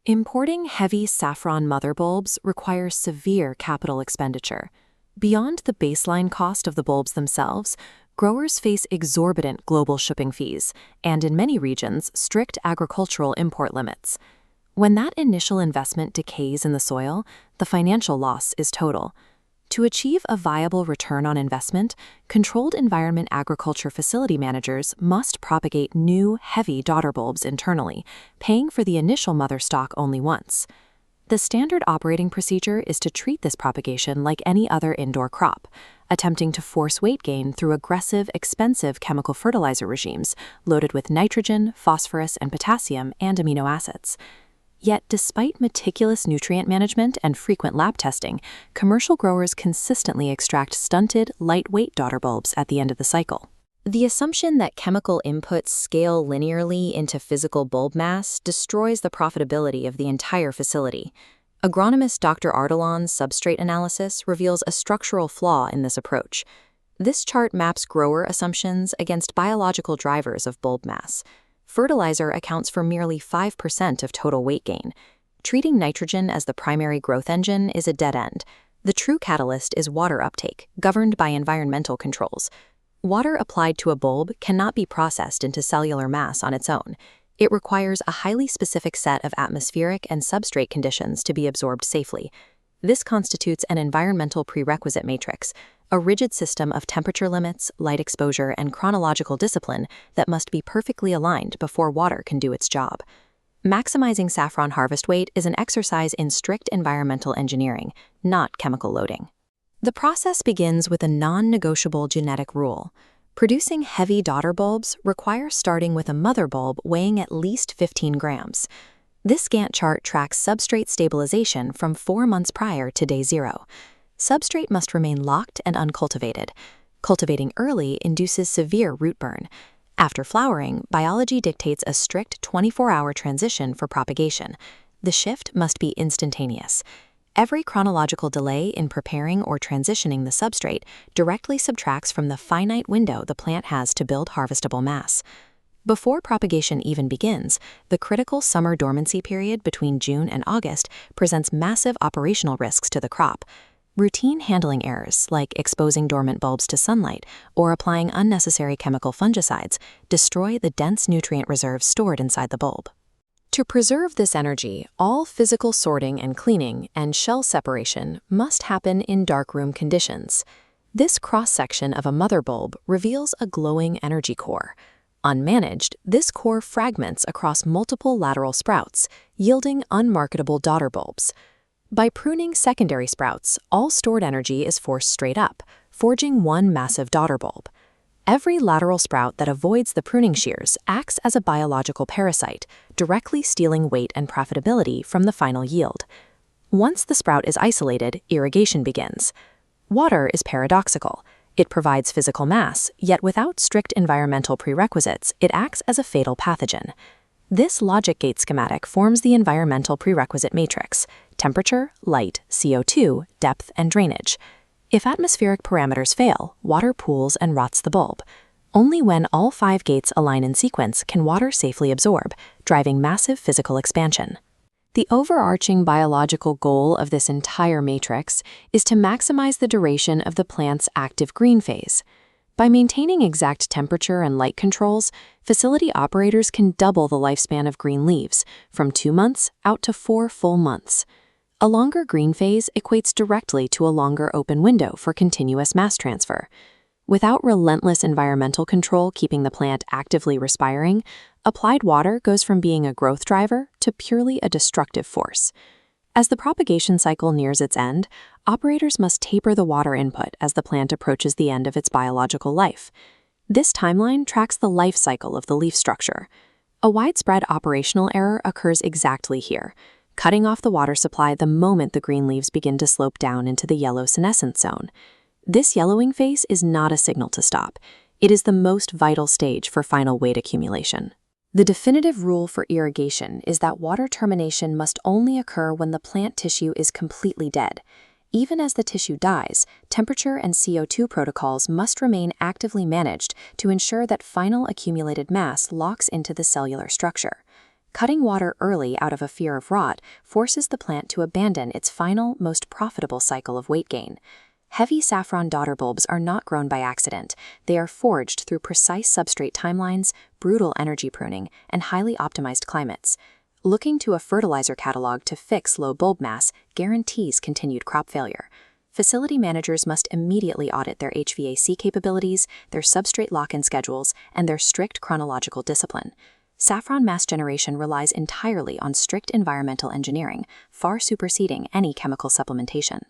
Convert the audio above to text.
Importing heavy saffron mother bulbs requires severe capital expenditure. Beyond the baseline cost of the bulbs themselves, growers face exorbitant global shipping fees and, in many regions, strict agricultural import limits. When that initial investment decays in the soil, the financial loss is total. To achieve a viable return on investment, controlled environment agriculture facility managers must propagate new, heavy daughter bulbs internally, paying for the initial mother stock only once. The standard operating procedure is to treat this propagation like any other indoor crop, attempting to force weight gain through aggressive, expensive chemical fertilizer regimes loaded with nitrogen, phosphorus, and potassium and amino acids. Yet, despite meticulous nutrient management and frequent lab testing, commercial growers consistently extract stunted, lightweight daughter bulbs at the end of the cycle. The assumption that chemical inputs scale linearly into physical bulb mass destroys the profitability of the entire facility. Agronomist Dr. Ardelan's substrate analysis reveals a structural flaw in this approach. This chart maps grower assumptions against biological drivers of bulb mass. Fertilizer accounts for merely 5% of total weight gain. Treating nitrogen as the primary growth engine is a dead end. The true catalyst is water uptake, governed by environmental controls. Water applied to a bulb cannot be processed into cellular mass on its own. It requires a highly specific set of atmospheric and substrate conditions to be absorbed safely. This constitutes an environmental prerequisite matrix, a rigid system of temperature limits, light exposure, and chronological discipline that must be perfectly aligned before water can do its job. Maximizing saffron harvest weight is an exercise in strict environmental engineering, not chemical loading. The process begins with a non-negotiable genetic rule. Producing heavy daughter bulbs requires starting with a mother bulb weighing at least 15 grams. This Gantt chart tracks substrate stabilization from 4 months prior to day 0. Substrate must remain locked and uncultivated. Cultivating early induces severe root burn. After flowering, biology dictates a strict 24-hour transition for propagation. The shift must be instantaneous. Every chronological delay in preparing or transitioning the substrate directly subtracts from the finite window the plant has to build harvestable mass. Before propagation even begins, the critical summer dormancy period between June and August presents massive operational risks to the crop. Routine handling errors, like exposing dormant bulbs to sunlight or applying unnecessary chemical fungicides, destroy the dense nutrient reserves stored inside the bulb. To preserve this energy, all physical sorting and cleaning and shell separation must happen in darkroom conditions. This cross-section of a mother bulb reveals a glowing energy core. Unmanaged, this core fragments across multiple lateral sprouts, yielding unmarketable daughter bulbs. By pruning secondary sprouts, all stored energy is forced straight up, forging one massive daughter bulb. Every lateral sprout that avoids the pruning shears acts as a biological parasite, directly stealing weight and profitability from the final yield. Once the sprout is isolated, irrigation begins. Water is paradoxical. It provides physical mass, yet without strict environmental prerequisites, it acts as a fatal pathogen. This logic gate schematic forms the environmental prerequisite matrix: temperature, light, CO2, depth, and drainage. If atmospheric parameters fail, water pools and rots the bulb. Only when all 5 gates align in sequence can water safely absorb, driving massive physical expansion. The overarching biological goal of this entire matrix is to maximize the duration of the plant's active green phase. By maintaining exact temperature and light controls, facility operators can double the lifespan of green leaves, from 2 months out to 4 full months. A longer green phase equates directly to a longer open window for continuous mass transfer. Without relentless environmental control keeping the plant actively respiring, applied water goes from being a growth driver to purely a destructive force. As the propagation cycle nears its end, operators must taper the water input as the plant approaches the end of its biological life. This timeline tracks the life cycle of the leaf structure. A widespread operational error occurs exactly here, cutting off the water supply the moment the green leaves begin to slope down into the yellow senescence zone. This yellowing phase is not a signal to stop. It is the most vital stage for final weight accumulation. The definitive rule for irrigation is that water termination must only occur when the plant tissue is completely dead. Even as the tissue dies, temperature and CO2 protocols must remain actively managed to ensure that final accumulated mass locks into the cellular structure. Cutting water early out of a fear of rot forces the plant to abandon its final, most profitable cycle of weight gain. Heavy saffron daughter bulbs are not grown by accident. They are forged through precise substrate timelines, brutal energy pruning, and highly optimized climates. Looking to a fertilizer catalog to fix low bulb mass guarantees continued crop failure. Facility managers must immediately audit their HVAC capabilities, their substrate lock-in schedules, and their strict chronological discipline. Saffron mass generation relies entirely on strict environmental engineering, far superseding any chemical supplementation.